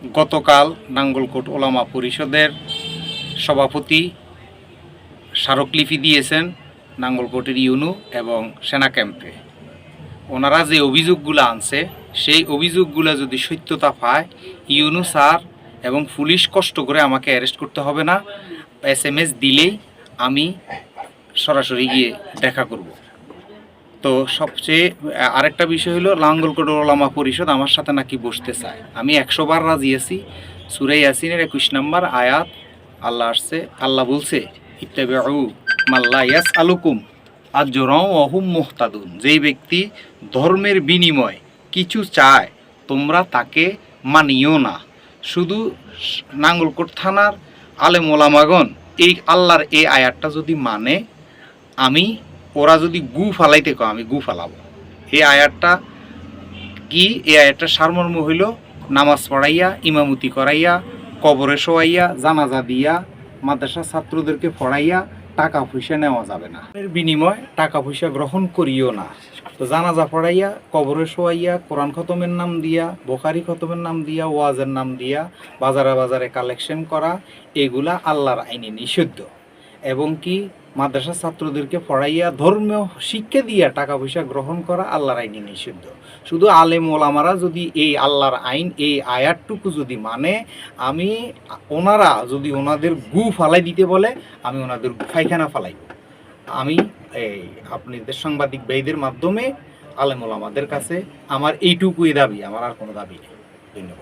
গতকাল নাঙ্গলকোট ওলামা পরিষদের সভাপতি স্মারকলিপি দিয়েছেন নাঙ্গলকোটের ইউনু এবং সেনা ক্যাম্পে। ওনারা যে অভিযোগগুলো আনছে সেই অভিযোগগুলো যদি সত্যতা পায়, ইউনু স্যার এবং পুলিশ কষ্ট করে আমাকে অ্যারেস্ট করতে হবে না, SMS দিলেই আমি সরাসরি গিয়ে দেখা করব। তো সবচেয়ে আরেকটা বিষয় হলো, নাঙ্গলকোট ওলামা পরিষদ আমার সাথে নাকি বসতে চায়। আমি 100 বার রাজি আছি। সূরা ইয়াসিনের 21 নম্বর আয়াত আল্লাহ বলছে, ইত্তাবিউ মাল্লা ইয়াসআলুকুম আজরাও ওয়া হুম মুহতাদুন। যেই ব্যক্তি ধর্মের বিনিময় কিছু চায় তোমরা তাকে মানিও না। শুধু নাঙ্গলকোট থানার আলেম ওলামাগণ এই আল্লাহর এই আয়াতটা যদি মানে, আমি ওরা যদি গু ফালাইতে কয় আমি গু ফালাবো। এই আয়াতটা কি? এই আয়াতটার সারমর্ম হইল, নামাজ পড়াইয়া, ইমামতি করাইয়া, কবরে শোয়াইয়া, জানাজা দিয়া, মাদ্রাসা ছাত্রদেরকে পড়াইয়া টাকা পয়সা নেওয়া যাবে না। এর বিনিময় টাকা পয়সা গ্রহণ করিও না। তো জানাজা পড়াইয়া, কবরে শোয়াইয়া, কোরআন খতমের নাম দিয়া, বুখারী খতমের নাম দিয়া, ওয়াজের নাম দিয়া বাজারে বাজারে কালেকশন করা, এগুলা আল্লাহর আইনে নিষিদ্ধ। এবং কি মাদ্রাসা ছাত্রদেরকে পড়াইয়া ধর্মীয় শিক্ষা দিয়া টাকা পয়সা গ্রহণ করা আল্লাহর আইনে নিষিদ্ধ। শুধু আলেম ওলামারা যদি এই আল্লাহর আইন, এই আয়াতটুকু যদি মানে, আমি ওনারা যদি ওনাদের গু ফালাই দিতে বলে, আমি ওনাদের পায়খানা ফালাই। আমি এই আপনাদের সাংবাদিক ভাইদের মাধ্যমে আলেম ওলামাদের কাছে আমার এইটুকুই দাবি, আমার আর কোনো দাবি নেই। ধন্যবাদ।